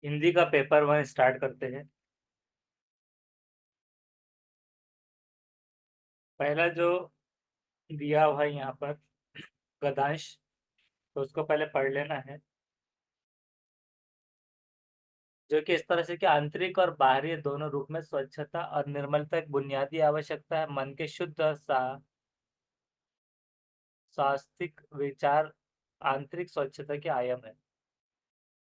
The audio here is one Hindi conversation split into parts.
हिंदी का पेपर 1 स्टार्ट करते हैं। पहला जो दिया हुआ है यहाँ पर गद्यांश, तो उसको पहले पढ़ लेना है। जो कि इस तरह से कि आंतरिक और बाहरी दोनों रूप में स्वच्छता और निर्मलता एक बुनियादी आवश्यकता है। मन के शुद्ध और स्वास्थ्यिक विचार आंतरिक स्वच्छता के आयाम है।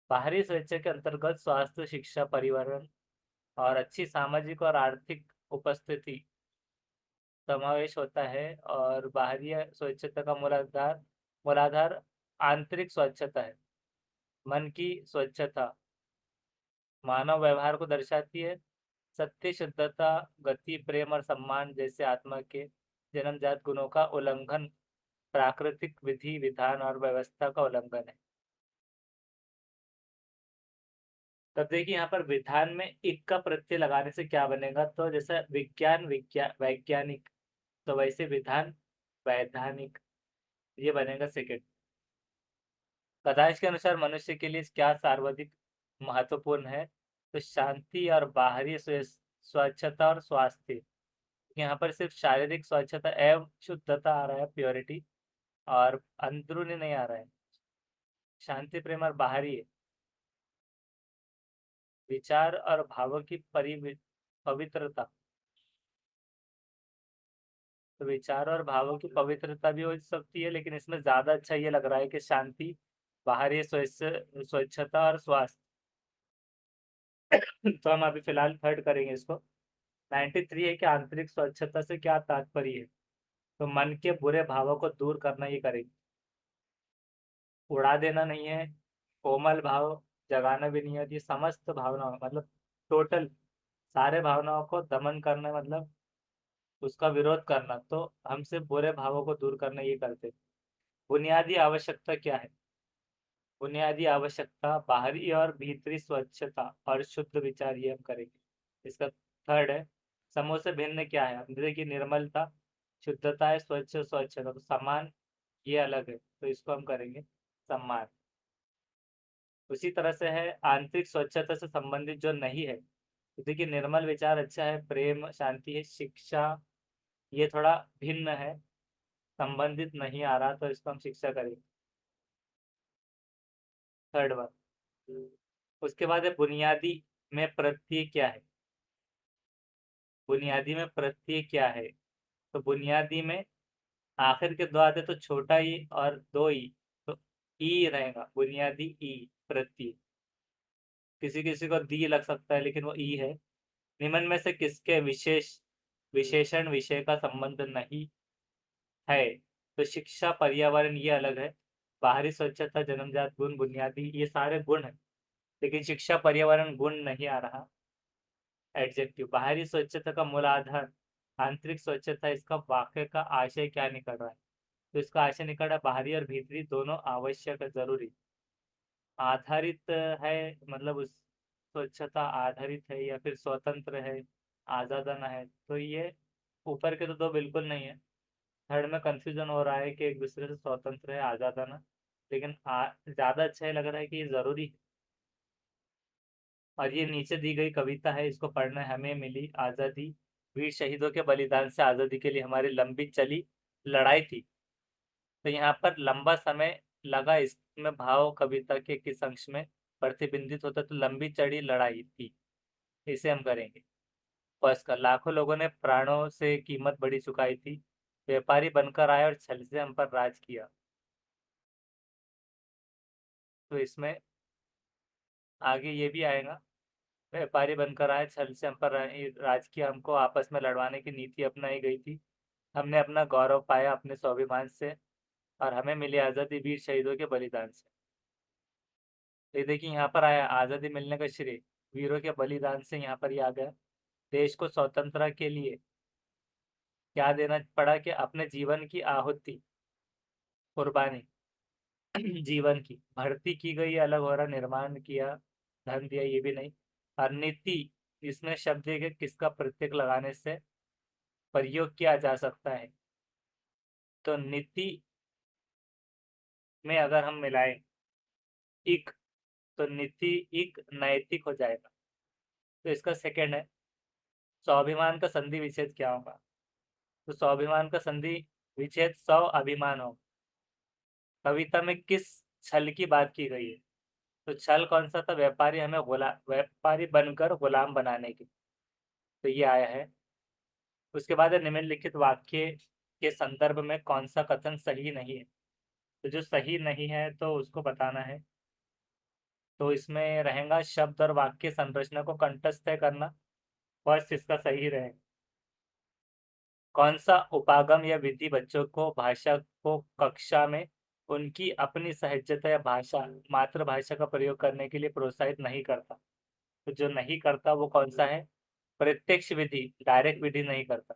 बाहरी स्वच्छता के अंतर्गत स्वास्थ्य, शिक्षा, परिवहन और अच्छी सामाजिक और आर्थिक उपस्थिति समावेश होता है। और बाहरी स्वच्छता का मूलाधार आंतरिक स्वच्छता है। मन की स्वच्छता मानव व्यवहार को दर्शाती है। सत्य, शुद्धता, गति, प्रेम और सम्मान जैसे आत्मा के जन्मजात गुणों का उल्लंघन प्राकृतिक विधि विधान और व्यवस्था का उल्लंघन है। तब देखिए यहाँ पर विधान में इक का प्रत्यय लगाने से क्या बनेगा, तो जैसा विज्ञान वैज्ञानिक, तो वैसे विधान वैधानिक, ये बनेगा सेकेंड। कदाच के अनुसार मनुष्य के लिए क्या सर्वाधिक महत्वपूर्ण है, तो शांति और बाहरी स्वच्छता और स्वास्थ्य। यहाँ पर सिर्फ शारीरिक स्वच्छता एवं शुद्धता आ रहा है, प्योरिटी, और अंदरूनी नहीं आ रहा है। शांति, प्रेम और बाहरी है। विचार और भावों की पवित्रता, तो विचार और भावों की पवित्रता भी हो सकती है, लेकिन इसमें ज्यादा अच्छा ये लग रहा है कि शांति, बाहरी स्वच्छता और स्वास्थ्य। तो हम अभी फिलहाल थर्ड करेंगे इसको। 93 है कि आंतरिक स्वच्छता से क्या तात्पर्य है, तो मन के बुरे भावों को दूर करना ये करेंगे। उड़ा देना नहीं है, कोमल भाव जगाना भी नहीं है, ये समस्त भावनाओं मतलब टोटल सारे भावनाओं को दमन करना, मतलब उसका विरोध करना। तो हमसे बुरे भावों को दूर करना ये करते। बुनियादी आवश्यकता क्या है, बुनियादी आवश्यकता बाहरी और भीतरी स्वच्छता और शुद्ध विचार, ये हम करेंगे। इसका थर्ड है समूह से भिन्न क्या है, हम देखिए निर्मलता, शुद्धता है, स्वच्छता, तो समान ये अलग है, तो इसको हम करेंगे सम्मान। उसी तरह से है आंतरिक स्वच्छता से संबंधित जो नहीं है, तो देखिए निर्मल विचार अच्छा है, प्रेम शांति है, शिक्षा ये थोड़ा भिन्न है, संबंधित नहीं आ रहा, तो इसको हम शिक्षा करेंगे थर्ड वन। उसके बाद है बुनियादी में प्रत्यय क्या है, बुनियादी में प्रत्यय क्या है, तो बुनियादी में आखिर के दो आते तो छोटा ई और दो ई, तो ई रहेगा बुनियादी ई प्रत्यय। किसी किसी को दी लग सकता है, लेकिन वो ई है। निम्न में से किसके विशेषण विषय का संबंध नहीं है, तो शिक्षा, पर्यावरण ये अलग है। बाहरी स्वच्छता, जन्मजात गुण, बुनियादी ये सारे गुण है, लेकिन शिक्षा पर्यावरण गुण नहीं आ रहा। एडजेक्टिव बाहरी स्वच्छता का मूल आधार आंतरिक स्वच्छता, इसका वाक्य का आशय क्या निकल रहा है, तो इसका आशय निकल रहा है बाहरी और भीतरी दोनों आवश्यक है, जरूरी। आधारित है मतलब उस स्वच्छता आधारित है या फिर स्वतंत्र है, आजादाना है, तो ये ऊपर के तो दो बिल्कुल नहीं है। थर्ड में कंफ्यूजन हो रहा है कि एक दूसरे से स्वतंत्र है, आजादाना, लेकिन ज्यादा अच्छा ये लग रहा है कि ये जरूरी है। और ये नीचे दी गई कविता है, इसको पढ़ना है। हमें मिली आज़ादी, वीर शहीदों के बलिदान से आज़ादी के लिए हमारी लंबी चली लड़ाई थी। तो यहाँ पर लंबा समय लगा, इसमें भाव कविता के किस अंश में प्रतिबिंबित होता है, तो लंबी चढ़ी लड़ाई थी, इसे हम करेंगे। फर्स्ट का लाखों लोगों ने प्राणों से कीमत बड़ी चुकाई थी, व्यापारी बनकर आए और छल से हम पर राज किया। तो इसमें आगे ये भी आएगा, व्यापारी बनकर आए छल से हम पर राज किया, हमको आपस में लड़वाने की नीति अपनाई गई थी, हमने अपना गौरव पाया अपने स्वाभिमान से, और हमें मिली आज़ादी वीर शहीदों के बलिदान से। तो ये देखिए यहाँ पर आया आज़ादी मिलने का श्रेय वीरों के बलिदान से, यहाँ पर ये आ गया। देश को स्वतंत्रता के लिए क्या देना पड़ा, कि अपने जीवन की आहुति, कुर्बानी जीवन की भर्ती की गई, अलग हो रहा, निर्माण किया, धन दिया, ये भी नहीं। और नीति, इसमें शब्द है कि किसका प्रत्येक लगाने से प्रयोग किया जा सकता है, तो नीति में अगर हम मिलाएं इक, तो नीतिक नैतिक हो जाएगा। तो इसका सेकंड है स्वाभिमान का संधि विच्छेद क्या होगा। तो स्वाभिमान का संधि विच्छेद स्व अभिमान होगा। कविता में किस छल की बात की गई है। तो छल कौन सा था, व्यापारी बनकर गुलाम बनाने की। तो ये आया है। उसके बाद है निम्नलिखित वाक्य के संदर्भ में कौन सा कथन सही नहीं है। तो जो सही नहीं है तो उसको बताना है। तो इसमें रहेगा शब्द और वाक्य संरचना को कंठस्थ करना। फर्स्ट इसका सही रहेगा। कौन सा उपागम या विधि बच्चों को भाषा को कक्षा में उनकी अपनी सहजता या भाषा मातृभाषा का प्रयोग करने के लिए प्रोत्साहित नहीं करता। तो जो नहीं करता वो कौन सा है, प्रत्यक्ष विधि, डायरेक्ट विधि नहीं करता।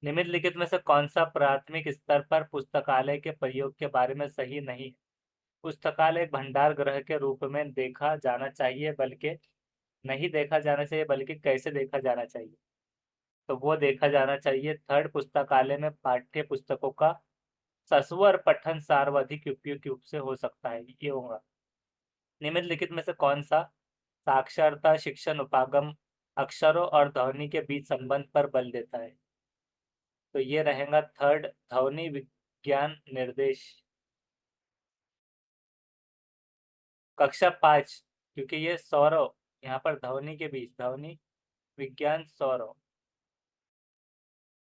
निम्नलिखित में से कौन सा प्राथमिक स्तर पर पुस्तकालय के प्रयोग के बारे में सही नहीं है। पुस्तकालय एक भंडार गृह के रूप में देखा जाना चाहिए, बल्कि नहीं देखा जाना चाहिए, बल्कि कैसे देखा जाना चाहिए। तो वो देखा जाना चाहिए थर्ड, पुस्तकालय में पाठ्य पुस्तकों का सस्वर पठन सर्वाधिक उपयुक्त रूप से हो सकता है, ये होगा। निम्नलिखित में से कौन सा साक्षरता शिक्षण उपागम अक्षरों और ध्वनि के बीच संबंध पर बल देता है। तो ये रहेगा थर्ड, ध्वनि विज्ञान निर्देश। कक्षा 5, क्योंकि ये सौरव, यहाँ पर ध्वनि के बीच ध्वनि विज्ञान सौरव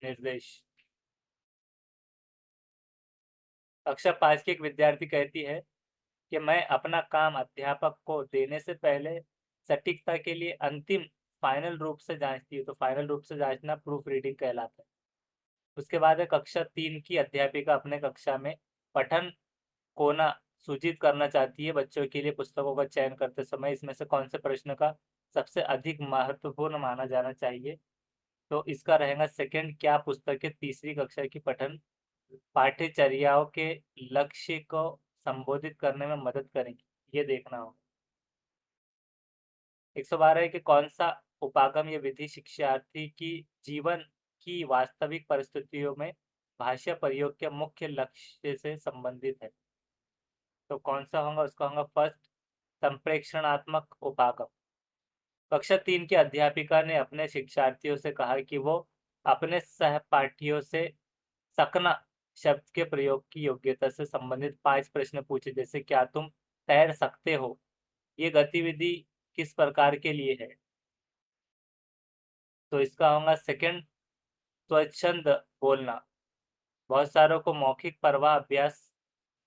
निर्देश। कक्षा 5 की एक विद्यार्थी कहती है कि मैं अपना काम अध्यापक को देने से पहले सटीकता के लिए अंतिम फाइनल रूप से जांचती हूँ। तो फाइनल रूप से जांचना प्रूफ रीडिंग कहलाता है। उसके बाद है कक्षा 3 की अध्यापिका अपने कक्षा में पठन कोना सूचित करना चाहती है बच्चों के लिए पुस्तकों का चयन करते समय इसमें से कौन से प्रश्न का सबसे अधिक महत्वपूर्ण माना जाना चाहिए। तो इसका रहेगा सेकंड, क्या पुस्तकें तीसरी कक्षा की पठन पाठ्यचर्याओं के लक्ष्य को संबोधित करने में मदद करेंगी, ये देखना होगा। 112 है कि कौन सा उपागम या विधि शिक्षार्थी की जीवन की वास्तविक परिस्थितियों में भाषा प्रयोग के मुख्य लक्ष्य से संबंधित है। तो कौन सा होगा, उसका होगा फर्स्ट, संप्रेक्षणात्मक उपागम। कक्षा 3 की अध्यापिका ने अपने शिक्षार्थियों से कहा कि वो अपने सहपाठियों से सकना शब्द के प्रयोग की योग्यता से संबंधित 5 प्रश्न पूछे, जैसे क्या तुम तैर सकते हो, ये गतिविधि किस प्रकार के लिए है। तो इसका होगा सेकंड, स्वच्छंद बोलना। बहुत सारों को मौखिक परवाह अभ्यास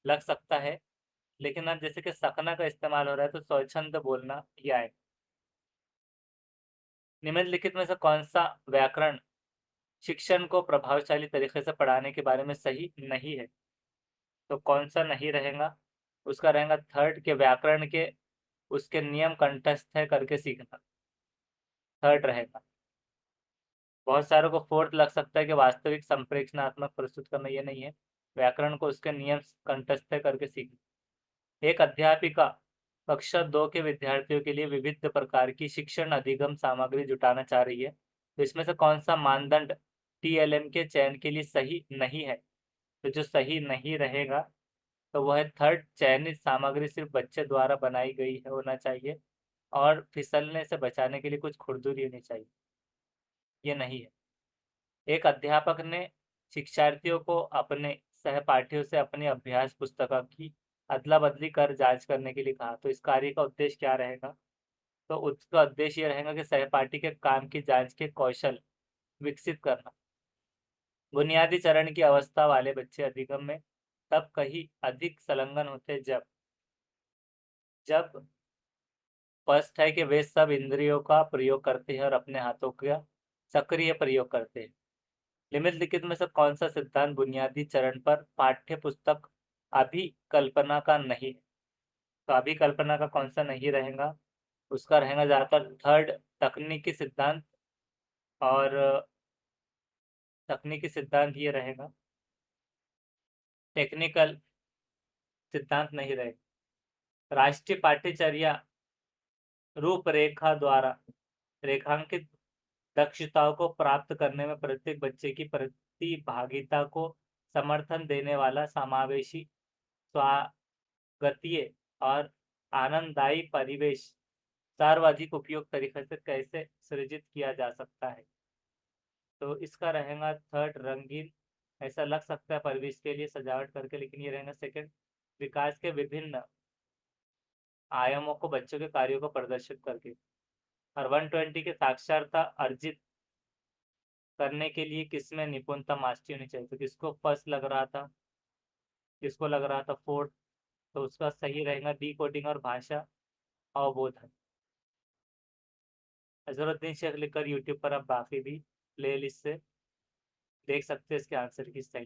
लग सकता है, लेकिन अब जैसे कि सकना का इस्तेमाल हो रहा है तो स्वच्छंद बोलना ही आए। निम्नलिखित में से कौन सा व्याकरण शिक्षण को प्रभावशाली तरीके से पढ़ाने के बारे में सही नहीं है। तो कौन सा नहीं रहेगा, उसका रहेगा थर्ड, के व्याकरण के उसके नियम कंठस्थ है करके सीखना, थर्ड रहेगा। बहुत सारों को फोर्थ लग सकता है कि वास्तविक संप्रेषणात्मक प्रस्तुत करना, ये नहीं है, व्याकरण को उसके नियम कंठस्थ है करके सीखना। एक अध्यापिका कक्षा 2 के विद्यार्थियों के लिए विविध प्रकार की शिक्षण अधिगम सामग्री जुटाना चाह रही है। तो इसमें से कौन सा मानदंड टीएलएम के चयन के लिए सही नहीं है। तो जो सही नहीं रहेगा तो वह है थर्ड, चयनित सामग्री सिर्फ बच्चे द्वारा बनाई गई है होना चाहिए और फिसलने से बचाने के लिए कुछ खुरदुरी होनी चाहिए, ये नहीं है। एक अध्यापक ने शिक्षार्थियों को अपने सहपाठियों से अपनी अभ्यास पुस्तक की अदला बदली कर जांच करने के लिए कहा। तो इस कार्य का उद्देश्य क्या रहेगा, तो उसका उद्देश्य ये रहेगा कि सहपाठी के काम की जांच के कौशल विकसित करना। बुनियादी चरण की अवस्था वाले बच्चे अधिगम में तब कहीं अधिक संलग्न होते जब जब स्पष्ट है कि वे सब इंद्रियों का प्रयोग करते हैं और अपने हाथों का सक्रिय प्रयोग करते हैं। निम्नलिखित में से कौन सा सिद्धांत बुनियादी चरण पर पाठ्य पुस्तक अभिकल्पना का नहीं है। तो अभिकल्पना का कौन सा नहीं रहेगा, उसका रहेगा ज्यादातर थर्ड, तकनीकी सिद्धांत। और तकनीकी सिद्धांत ये रहेगा, टेक्निकल सिद्धांत नहीं रहेगा। राष्ट्रीय पाठ्यचर्या रूपरेखा द्वारा रेखांकित दक्षताओं को प्राप्त करने में प्रत्येक बच्चे की प्रतिभागिता को समर्थन देने वाला समावेशी, स्वागतीय और आनंददायी परिवेश सार्वजनिक उपयोग तरीके से कैसे सृजित किया जा सकता है। तो इसका रहेगा थर्ड रंगीन, ऐसा लग सकता है परिवेश के लिए सजावट करके, लेकिन ये रहेगा सेकंड विकास के विभिन्न आयामों को बच्चों के कार्यों को प्रदर्शित करके। और 120 के साक्षरता अर्जित करने के लिए किसमें निपुणता मास्टरी होनी चाहिए। तो किसको फर्स्ट लग रहा था, किसको लग रहा था फोर्थ, तो उसका सही रहेगा डी कोडिंग और भाषा अवबोधन। अजहरुद्दीन शेख लिखकर यूट्यूब पर आप बाकी भी प्ले लिस्ट से देख सकते हैं इसके आंसर की सही।